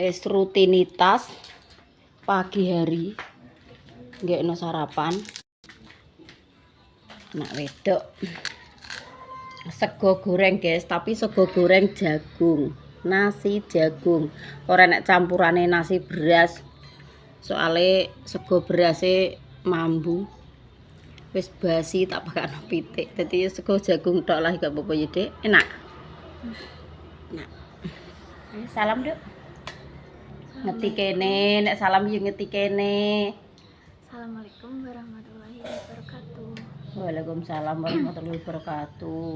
Rutinitas pagi hari nggakno sarapan. Nak wedok sego goreng guys, tapi sego goreng jagung, nasi jagung, ora nek campurane nasi beras. Soale sego berase mambu wis basi tak pakakno pitik, dadi sego jagung tok lah gak apa-apa ya Dik. Enak. Nah. Salam Duk. Ngeti kene, nek salam yo ngeti kene. Assalamualaikum warahmatullahi wabarakatuh. Waalaikumsalam warahmatullahi wabarakatuh.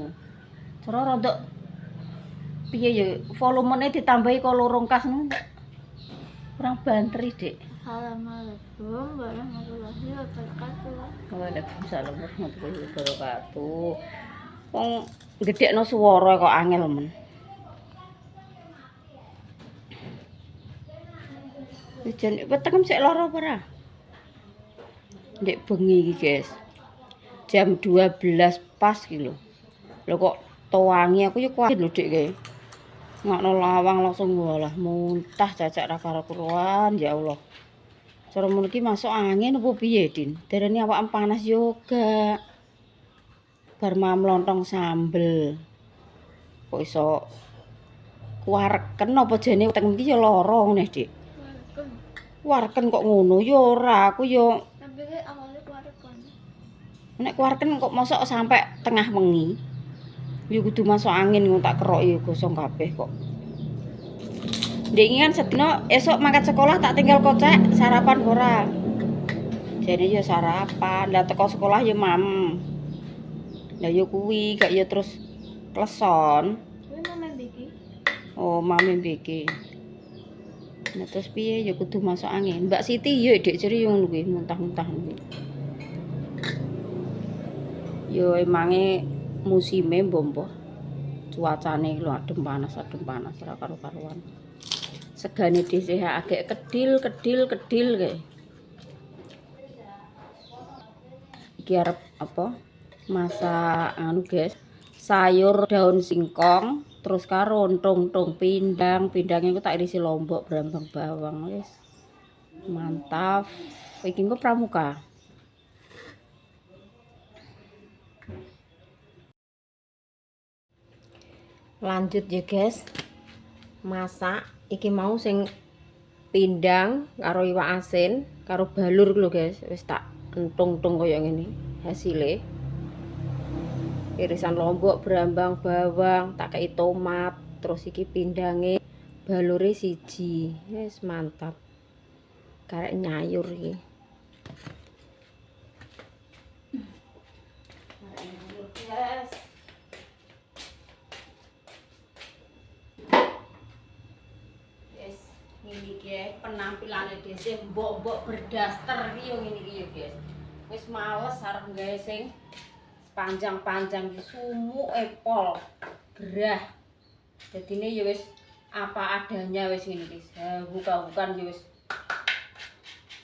Cara rodok piye ya volumene ditambahi kok lorong kas ngono. Kurang bantri, Dik. Assalamualaikum warahmatullahi wabarakatuh. Waalaikumsalam warahmatullahi wabarakatuh. Wong gedhekno swara kok angel men. Jan weteng sik lara apa ora? Ndek bengi iki, guys. Jam 12 pas iki lho. Lho kok towangi aku ya kuat lho Dik kae. Ngakno lawang langsung walah muntah cacak ra karo-karuan ya Allah. Cara ngono iki masuk angin apa piye, Din? Derene awak panas yoga. Bar mamlontong sambel. Kok iso kuareken apa jane weteng iki ya lara ngene, Dik. Kuareken kok ngono ya ora, aku ya Tapi kayak awalnya kuareken. Nek kuareken kok mosok sampai tengah wengi. Ya kudu masuk angin ngono tak keroki gosong kabeh kok. Ndek iki kan sedina esuk mangkat sekolah tak tinggal kocek sarapan ora. Jane ya sarapan, lah teko sekolah ya mam. Lah ya kuwi gak ya terus kleson. Kuwi mame biki. Oh, mami biki. Nah terus piye ya kudu masuk angin. Mbak Siti yo Dik jere yo ngono kuwi muntah-muntah kuwi. Yo emange musime mbombo. Cuacane lho adem panas ora karo-karuan. Segane dhisik agek kedil kae. Iki arep apa? Masak anu guys. Sayur daun singkong terus karo untung-untung pindangnya aku tak irisi lombok brambang bawang wis. Mantap. Iki engko pramuka. Lanjut ya guys. Masak iki mau sing pindang karo iwak asin karo balur lho guys. Wis tak entung-entung kaya ngene hasile. Irisan lombok, brambang, bawang, tak kei tomat, terus iki pindange, balure siji. Wis mantap. Karek nyayur iki. Yes. Yes, ini iki penampilane dhisik mbok-mbok berdaster iki yo ngene iki yo, guys. Wis males arep gawe sing panjang-panjang di sumuk pol gerah. Dadine ya wis apa adanya wis ngene iki. Buka-bukan ya wis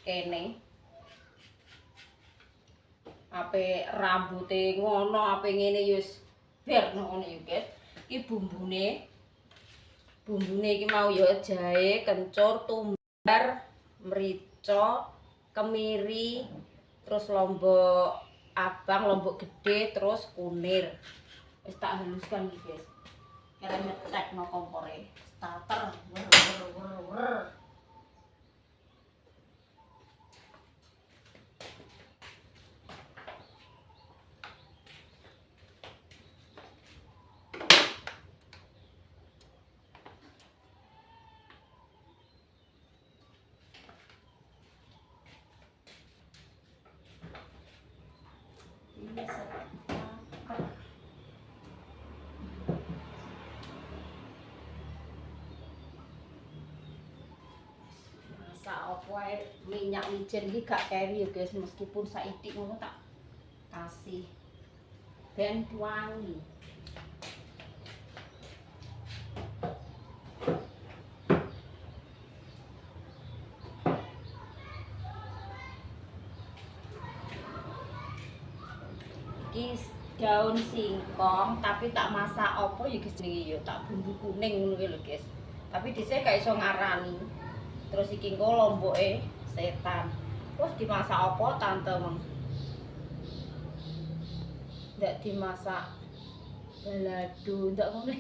kene. Ape rambuté ngono, ape ngene ya wis ber ngono ya, guys. Iki bumbune. Bumbune iki mau ya jahe, kencur, tumbar, merica, kemiri, terus lombok abang, lombok gede, terus kunir. Wis tak haluskan iki, guys. Kare nyetekno kompore. Starter. Wer. Apa ae minyak micin iki gak keri ya guys, meskipun saidik ngono tak kasih ben wangi. Iki daun singkong tapi tak masak apa ya guys, niki ya tak bumbu kuning ngono lho guys. Tapi dhisik gak iso ngarani. Terus iki engko lomboke setan. Wah, dimasak apa tante meng? Ndak dimasak balado, ndak ngene.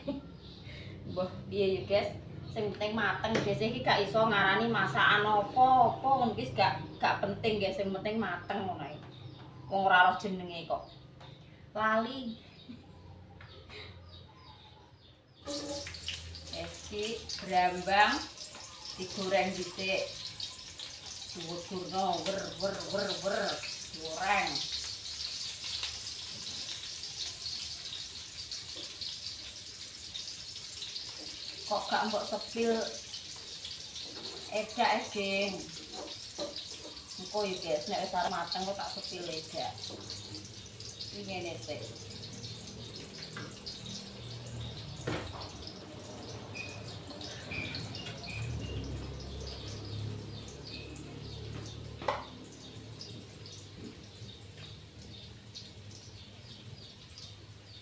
Mbah piye ya, guys? Sing penting mateng. Dhisik iki gak iso ngarani masakan apa-apa, ngono iki gak penting, guys. Sing penting mateng ngono ae. Wong ora roh jenenge kok. Lali. Esi brambang digoreng dhisik. Diwedurno wer goreng. Kok gak mbok sepil edak Ding. Engko ya guys, nek wis arep mateng kok tak sepil edak. Iki ngene sik.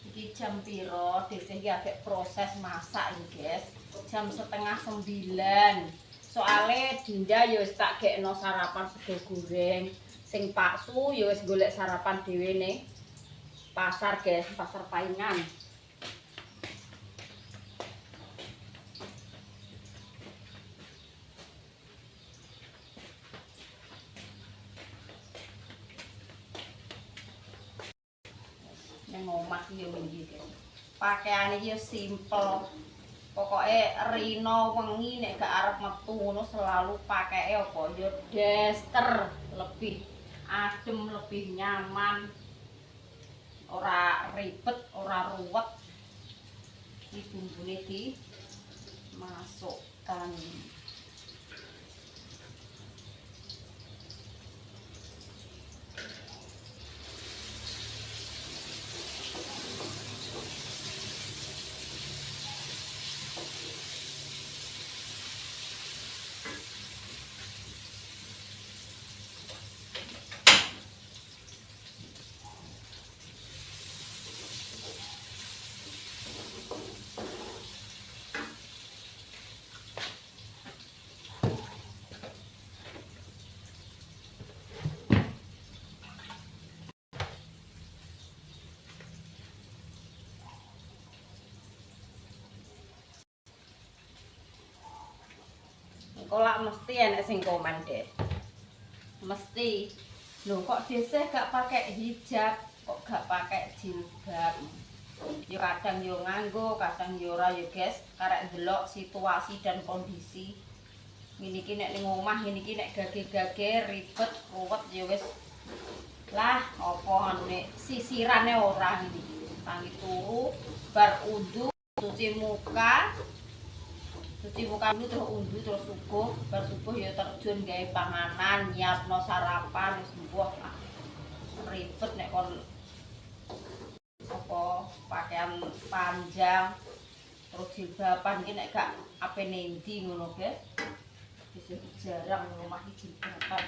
Iki jam piro? Dhisik iki agek proses masak iki, guys. Jam 8:30. Soale Dinda ya wis tak gekno sarapan sego goreng. Sing Paksu ya wis golek sarapan dhewe ning pasar, guys, pasar Paingan. Nang omah iki yo iki, guys. Pakaian iki yo simple. Pokoke rino wengi nek gak arep metu ngono selalu pakaike apa yo daster, lebih adem, lebih nyaman. Ora ribet, ora ruwet. Iki bumbune dimasukkan. Kolak mesti enek sing komen deh. Mesti. Loh kok dhisik gak pakai hijab, kok gak pakai jilbab. Yo kadang yo nganggo, kadang yo ora yo, guys. Karek ndelok situasi dan kondisi. Ngene iki nek ning omah, ngene iki nek gage-gage ribet, ruwet yo wis. Lah, apa nek sisirane ora ngene iki. Tangi turu, bar wudu, cuci muka dulu terus undu terus subuh, bar subuh ya terjun gawe panganan, nyiapno sarapan wis mbuh. Ribet nek kon apa pakaian panjang terus jilbaban iki nek gak apene endi ngono, guys. Wis jarang omah iki jilbaban.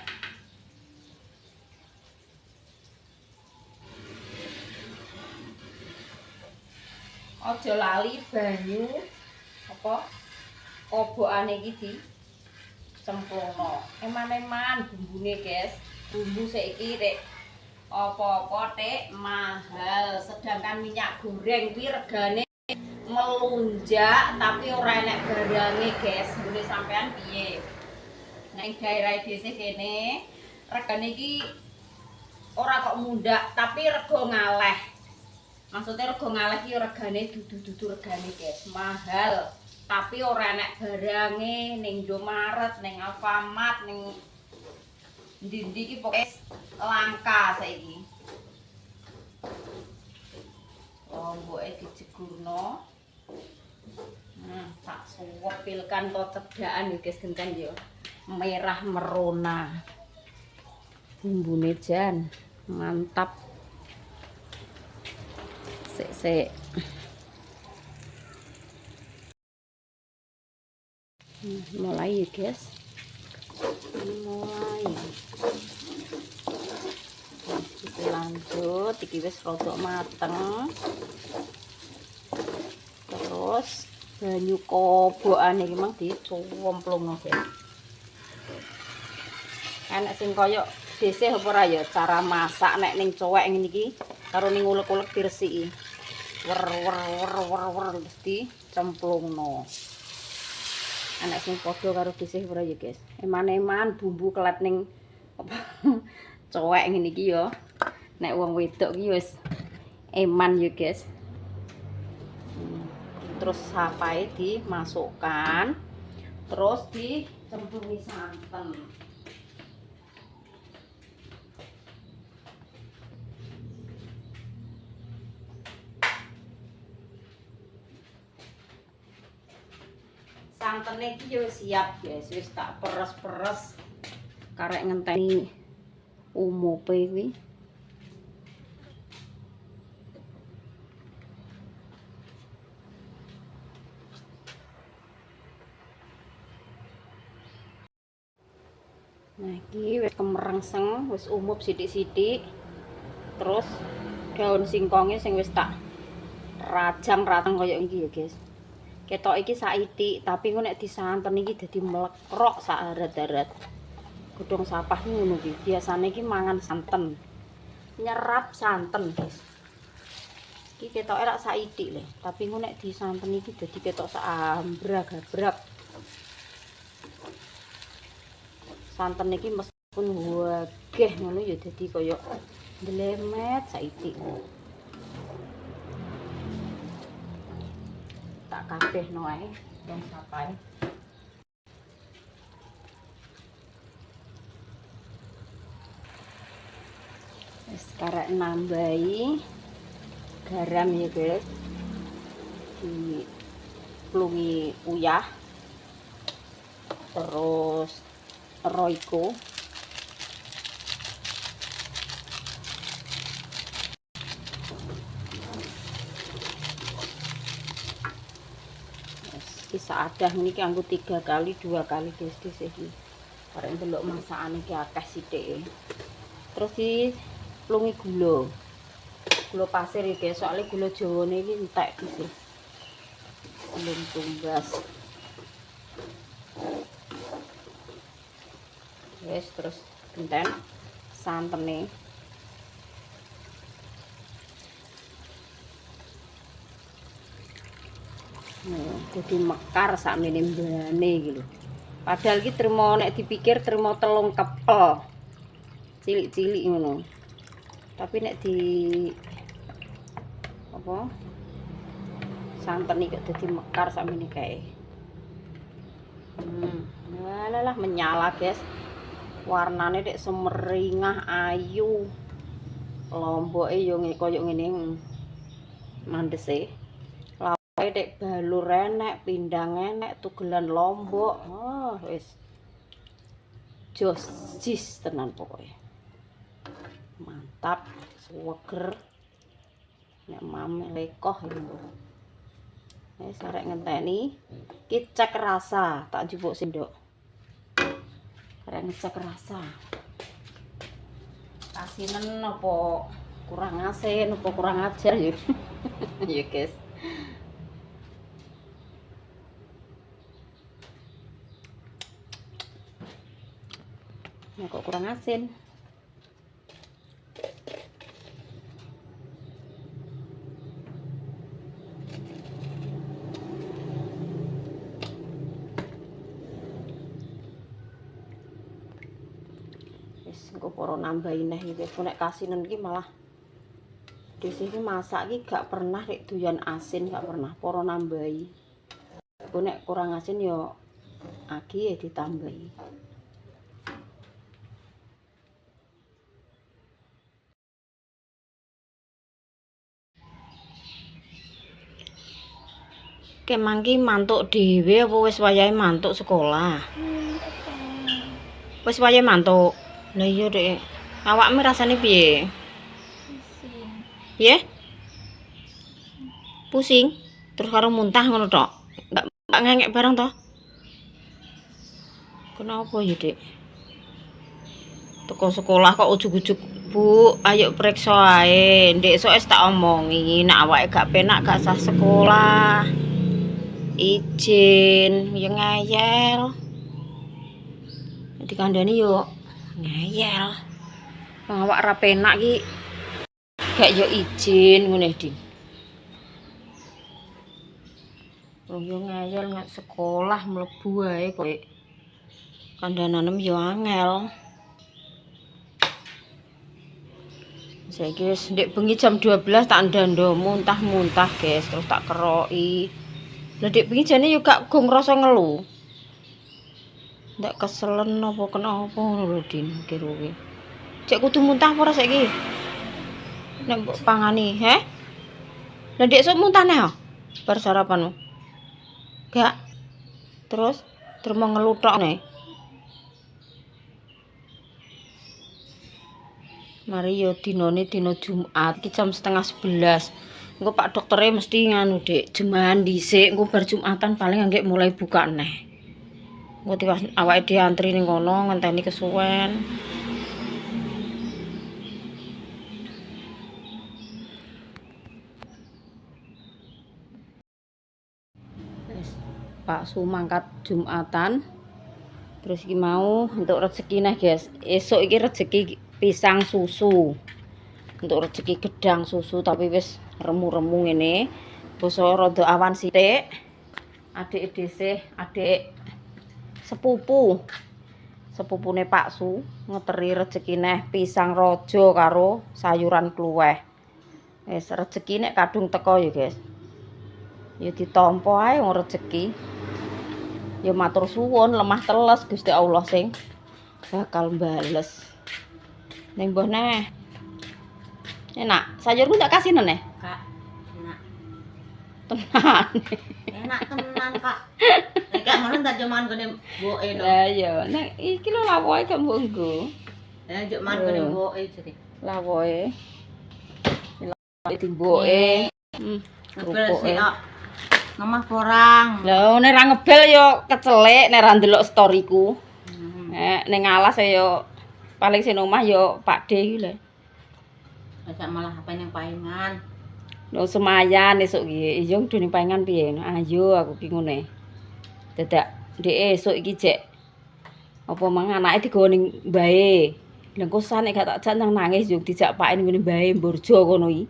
Aja lali banyu apa obokane iki dicemplungno. Eman-eman bumbune, guys. Bumbu saiki rek apa-apa tek mahal, sedangkan minyak goreng kuwi regane melunjak tapi ora enek barange, guys. Ngene sampean piye? Nek daerah desa kene regane iki ora kok mundak tapi rego ngaleh. Maksudnya rego ngaleh iki regane dudu regane, guys. Mahal. Tapi ora enek barange ning Indomaret, ning Alfamart, ning ndi-ndi iki pokoke langka saiki. Lomboke dijegurno. Tak suwepilkan to cedhakan iki, guys, genten yo. Merah merona. Bumbune jan mantap. Sik. Mulai ya, guys. Mulai. Kita lanjut, iki wis rada mateng. Terus banyu kobokane iki mang dicemplungno, guys. Enek sing kaya dhisik apa ora ya cara masak nek ning cowek ngene iki karo ning ulek-ulek diresiki. Wer terus dicemplungno. Enek sing padha karo dhisik ora ya, guys. Eman-eman bumbu kelet ning apa cowek ngene iki ya. Nek wong wedok iki wis eman ya, guys. Terus sapae dimasukkan, terus dicemplungi santen. Santene iki yo siap, guys. Wis tak peres-peres karek ngenteni umupe kuwi. Nah, iki wis kemerengseng, wis umup sithik-sithik. Terus daun singkonge sing wis tak rajang-rajang kaya iki ya, guys. Ketok iki saithik, tapi engko nek disanten iki dadi mlekrok sak arat-arat. Godhong sapah iki ngono iki. Biasane iki mangan santen. Nyerap santen, guys. Iki ketoke rak saithik lho, tapi engko nek disanten iki dadi ketok sak ambrak-abrak. Santen iki meskipun wageh ngono ya dadi kaya ndlemet saithik. Tak kabehno ae dong sapae. Wis karek nambahi garam ya, guys. Diplungi uyah. Terus roiko. Bisa ada ini kanggo 3 kali 2 kali, guys, di sini. Karek ndelok masakane iki akeh sithik. Terus diplungi gula. Gula pasir iki, guys, soalnya gula Jawane iki entek iki. Belum tumbas. Wes terus genten santene. Jadi mekar sak mbane iki lho. Padahal iki trimo nek dipikir trimo telung kepel. Cilik-cilik ngono. Tapi nek di apa? Santen iki dadi mekar sak mbane kae. Lah menyala, guys. Warnane dek semeringah ayu. Lomboke yo kaya ngene mandese. Dek balur enek, pindang enek, tugelan lombok. Oh, wis. Jos jis tenan pokoknya. Mantap, seger. Nek mame lekoh iki. Wis arek ngenteni. Ki cek rasa, tak njupuk sendok. Arek ngecek rasa. Asinen apa kurang asin, apa kurang ajar ya. Ya, guys. Nah, kok kurang asin. Wis engko para nambahi neh iki. Nek kasinen iki malah dhisik iki masak iki gak pernah rek doyan asin, gak pernah. Para nambahi. Engko nek kurang asin ya agi ya ditambahi. Kemangki mantuk dhewe apa wis wayahe mantuk sekolah? Wis wayahe mantuk. Lah iya, Dek. Awakmu rasane piye? Piye? Pusing. Terus karo muntah ngono tok. Enggak ngengek barang toh? Kenapa ya, Dek? Teko sekolah kok ujug-ujug, Bu, ayo periksa ae. Ndek esuk tak omongi, nek awake gak penak gak sah sekolah. Izin ya ngeyel. Dikandani yo ngeyel. Wong awak ra penak iki. Gak yo izin ngene Din. Wong yo ngeyel nek sekolah mlebu wae kok kandhananem yo angel. Saiki wis ndek bengi jam 12 tak ndando muntah-muntah, guys, terus tak keroki. Lah ndek bengi jane yo gak go ngrasa ngelu. Ndak keselen apa kenapa ngono lho, Din, kira-kira. Cek kudu muntah apa ora saiki? Nek mbok pangani, he? Lah ndek sok muntah neh, bar sarapanmu. Gak. Terus mau ngeluthok nih. Mari yo dinane dina Jumat iki jam 10:30. Engko Pak doktere mesti nganu, Dik, jemahan dhisik, engko bar Jumatan paling anggek mulai buka neh. Engko tiwas awake dhewe antri ning kono ngenteni kesuwen. Pak Su mangkat Jumatan. Terus iki mau untuk rezeki nih, guys. Esok iki rezeki pisang susu. Untuk rezeki gedang susu tapi wis remu-remu ngene. Basa rada awan sithik. Adik dhisik, adik sepupu. Sepupune Pak Su ngeteri rezeki nih pisang raja karo sayuran kluweh. Wis rezeki nek kadung teko ya, guys. Ya ditampa ae wong rezeki. Ya matur suwun lemah teles Gusti Allah sing bakal bales. Ning mbah neh. Enak, sayurku tak kasih neh. Kak, enak. Tenan. Enak tenan, Kak. Nek gak ngono tak cuman gone mboke lho. Lah ya, nek iki lho lawoke gak mbok nggo. Ya cuk man gone mboke jare. Lawoke. Timboke. Rupoke. Nomah porang. Lah nek ra ngebel yo kecelek nek ra ndelok storyku. Nek ngalas yo paling sing omah yo Pak D iki lho. Ajak malah apa yang paingan. Lho semayan esuk iki. Iya nggo ning paingan piye? Ayo aku ki ngene. Dadak ndek esuk iki jek apa mang anake digawa ning mbae. Lah engko nek gak tak jak nang nangis yo dijak pake ning ngene mbae Mborjo kono iki.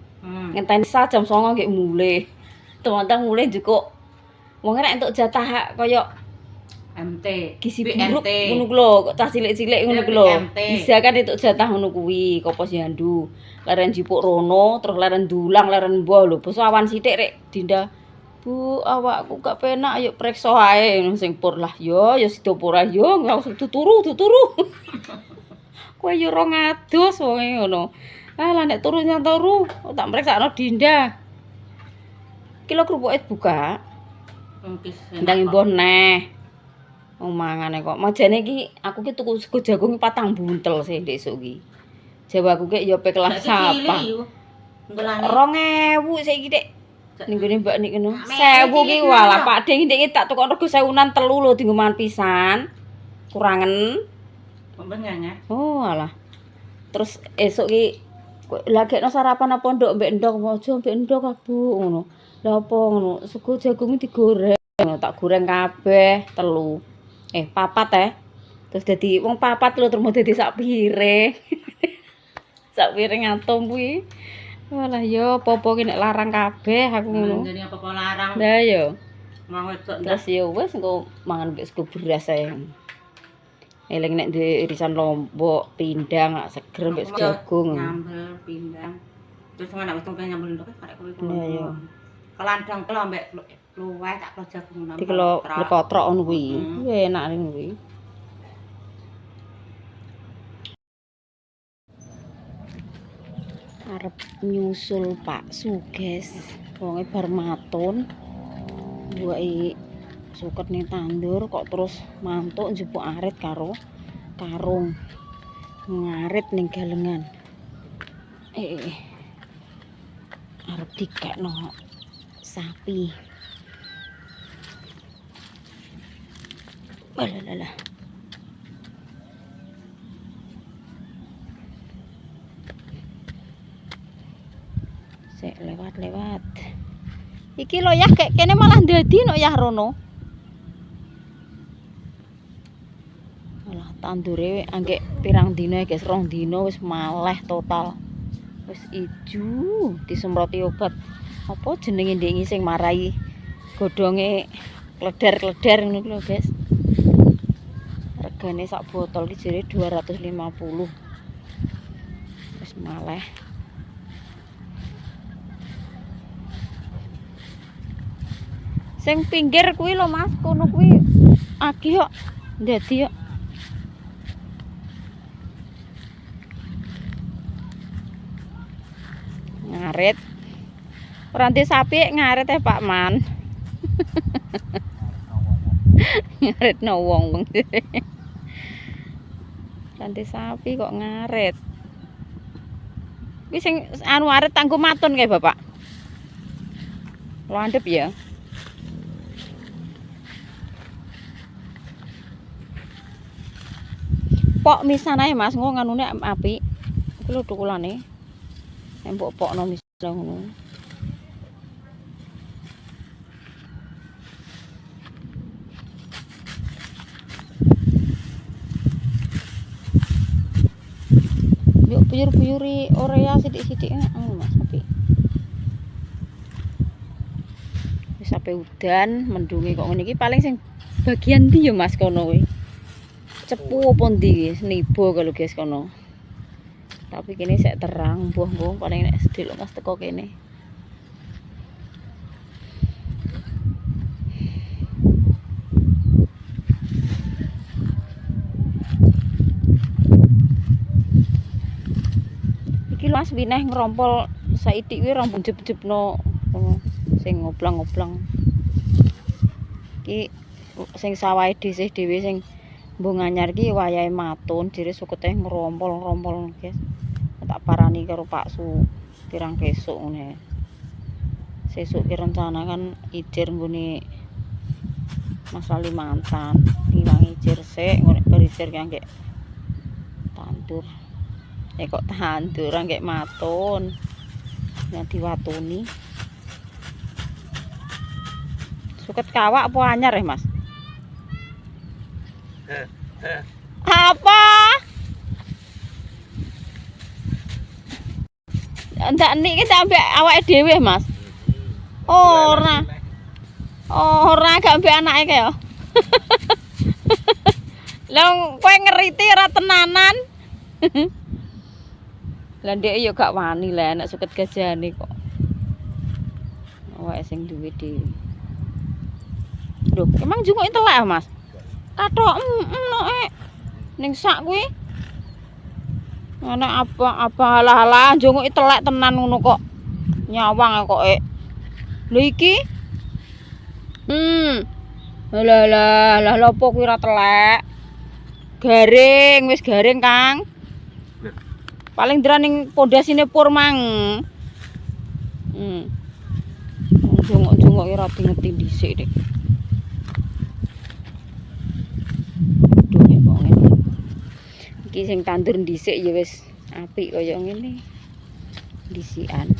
Ngenteni jam 09.00 nggih mulih. Teman-teman mulai jukuk wong nek entuk jatah kaya MT, gizi buruk ngono ku lho, cah cilik-cilik ngono ku lho. Bisa kan entuk jatah ngono kuwi, kopos yandu. Leren jipuk rono, terus leren dulang, leren mbah lho. Basa awan sithik rek Dinda. Bu, awakku gak penak, ayo preksa ae sing pur lah. Yo, ya sida pura yo, tuturu. Kowe yo ora ngados wonge ngono. Lah nek turu nyanturu, tak mreksakno Dinda. Kilo kerupuk buka. Ndang mbah neh. Wong mangane kok. Majane iki aku ki tuku sego jagung 4 buntel sih ndek iki. Jawaku ki ya pe kelas apa. 2000 saiki Dik. Ning gone Mbak Nik ngono. 1000 ki walah Pak Ding ndek iki tak tukok rego 1000-an 3 lho dienggo mangan pisan. Kurangen. Pembengannya. Oh alah. Terus esuk ki lagekno sarapan apa ndok mbek ndok aja mbek ndok Bu ngono. Lah apa ngono, sego jagung digoreng, tak goreng kabeh 3. 4 Terus dadi wong 4 lho terus dadi sak piring. Sak piring atom kuwi. Walah yo apa-apa ki nek larang kabeh aku ngono. Jadi apa-apa larang. Lah yo. Wong wedok Terus yo wis engko mangan mbek sego beras ae. Eling nek duwe irisan lombok, pindang, seger mbek sego jagung. Nyambel pindang. Terus ngono wis tunggu nyambel ndok karek kowe kono. Iya yo. Kelandang kelo mbek luweh tak kelo jagung nang. Dikelo lekotrok ngono kuwi. Enak ning kuwi. Arep nyusul Pak Su, guys. Wonge bar matun. Buake suket ning tandur kok terus mantuk njupuk arit karo karung. Ngarit ning galengan. Arep dikekno sapi. Alah. Sek lewat. Iki lho ya kayak kene malah dadi no ya rono. Alah tandure anggek pirang dina guys, 2 dina wis maleh total. Wis ijo disemproti obat. Apa jenenge ndek sing marai godhonge kleder-kleder ngono lho guys. Regane sak botol iki jere 250. Wis maleh. Sing pinggir kuwi lho Mas, kono kuwi akeh kok. Dadi kok. Ngarit. Ranti sapi ngarit Pak Man. Ngarit no wong. Ranti sapi kok ngarit. Kuwi sing anu arit tanggo matun kae Bapak. Landhep ya. Pok misan ae Mas, ngono nganune apik. Iku lho tukulane. Mbok pokno misan ngono. Yuk puyur-puyuri Orea sithik-sithik ngono Mas, apik. Wis sampe udan, mendunge kok ngene iki paling sing bagian ndi ya Mas kono kuwi. Cepu apa ndi senibo kalau guys kono. Tapi kene sik terang, mbuh paling nek sedelok Mas teko kene. Iki Mas wineh ngrompol saithik kuwi rambung jep-jepno sing ngoblang-ngoblang. Iki sing sawahe dhewe sing mbok nganyar ki wayahe matun, jere sukete ngrompol-ngrompol guys. Tak parani karo Pak Su pirang kesuk ngene. Sesuk ki rencana kan ijir nggone Mas Kalimantan, ilang ijir sik ngene berijir ki anggek tandur. Kok tandur anggek matun. Yang diwatuni. Suket kawak apa anyar ya Mas? Apa? Ndak nik iki tak ambek awake dhewe, Mas. Ora. Ora gak ambek anake kaya. Lah kowe ngeriti ora tenanan. Lah ndek ya gak wani lah nek suket gajahane kok. Awake sing duwe dhewe. Lho, emang junguk telek, Mas? Kathok ning sak kuwi. Ana apa halah junguk telek tenan ngono kok. Nyawang kok Lho iki. Lah lopo kuwi ora telek. Garing, wis garing, Kang. Paling ndra ning pondasine pur mang. Junguk-junguk ora ngeti dhisik, Dik. Iki sing tandur dhisik ya wis apik kaya ngene. Dhisikan.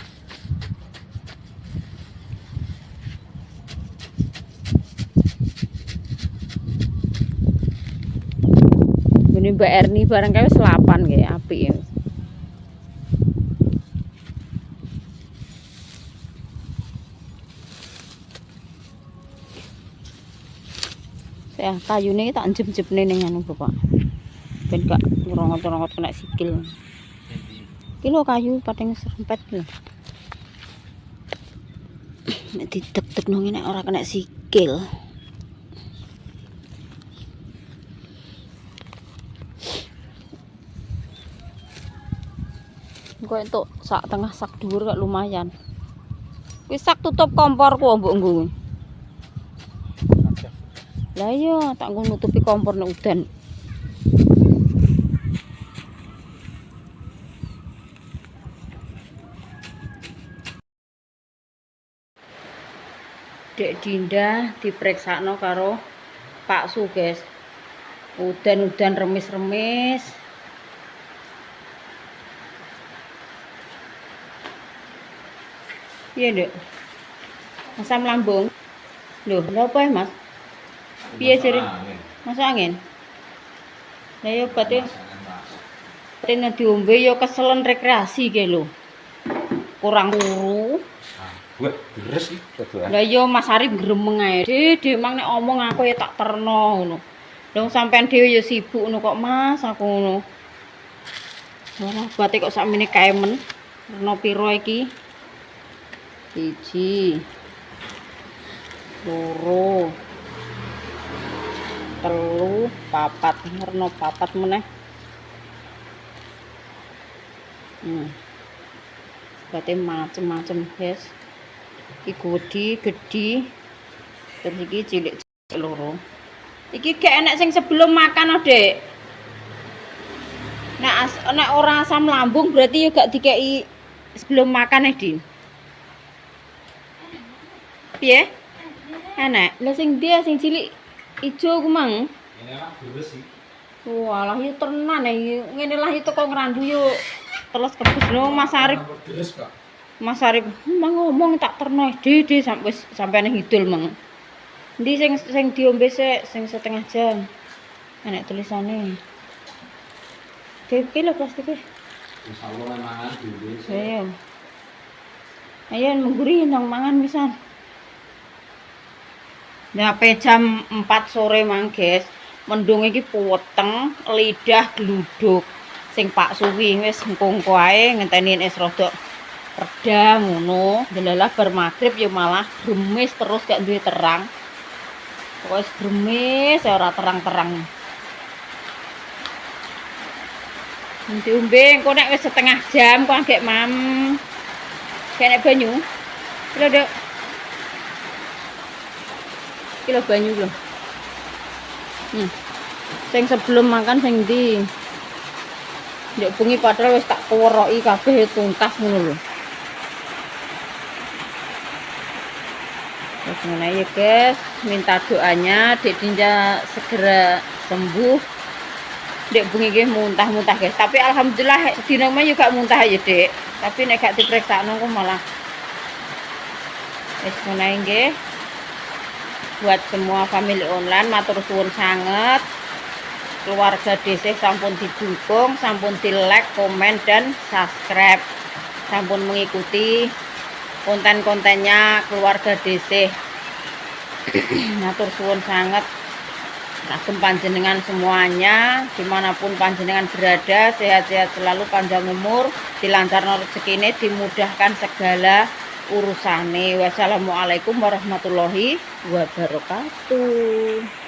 Ngene Mbak Erni bareng kae wis 8 kae apik ya. Kayune tak jep-jepne ning anu Bapak. Ben gak ngerongot-rongot kena sikil. Iki lho kayu pating serempet lho. Nek didek-dek nang ngene ora kena sikil. Engko entuk sak tengah sak dhuwur kok lumayan. Kuwi sak tutup komporku mbok nggo. Lah iya tak nggo nutupi kompor nek udan. Dek Dinda dipreksakno karo Pak Su, guys. Udan-udan remis-remis. Iya, Dek. Asam lambung. Loh, lha apa ya, Mas? Piye jere? Masuk angin. Lah ya batin diombe ya keselen rekreasi ke lho. Kurang turu. Buat deres iki dodolan. Lah ya Mas Arif gremeng ae. Dede mang nek omong aku ya tak terno ngono. Lah sampean dhewe ya sibuk ngono kok Mas aku ngono. Ora bate kok sakmene kaemen. Reno piro iki? 1 2 3 4 reno 4 meneh. Berarti macem-macem guys. Iki gedhi terus iki cilik loro. Iki gak enak sing sebelum makan oh, Dek. Nek ora asam lambung berarti yo gak dikeki sebelum makan Di. Piye? Enak. Lah sing dia sing cilik ijo ku mang. Ini lah deres iki. Walah yo tenan ngene lah yo teko ngrandu yo teles kebus lho Mas Arif. Deres kok. Mas Arif mang ngomong tak terno Dede sampai nang ngidul mang. Ndi sing diombe sing setengah jam. Enak tulisane. Iki lho plastiknya. Insyaallah mangan dulu. Ayo. Ayo mengguri nang mangan pisan. Nyampe jam 4 sore mang, guys. Mendung iki puweteng, lidah gluduk. Sing Pak Suwi wis engko ae ngenteni es rodok reda ngono. Delalah bar magrib ya malah gremis terus gak duwe terang. Wis gremis ora terang-terang. Nanti umbe engko nek wis setengah jam kok agek mam. Kayak banyu. Lho, Dek. Kilo banyu lho. Sing sebelum makan sing ndi? Ndek bengi padahal wis tak kuweroki kabeh tuntas ngono lho. Terus ngene ya guys, minta doanya Dek Dinja segera sembuh. Dek bengi iki muntah-muntah guys, tapi alhamdulillah sedina mah yo gak muntah ya Dek. Tapi nek gak dipreksakno kok malah wis ngene nggih. Buat semua family online matur suwun sanget. Keluarga DC sampun didukung, sampun di-like, komen dan subscribe. Sampun mengikuti konten-kontennya keluarga DC. Matur suwun sanget. Kagem panjenengan semuanya, dimanapun panjenengan berada, sehat-sehat selalu, panjang umur, dilancarno rezekine, dimudahkan segala urusane. Wassalamualaikum warahmatullahi wabarakatuh.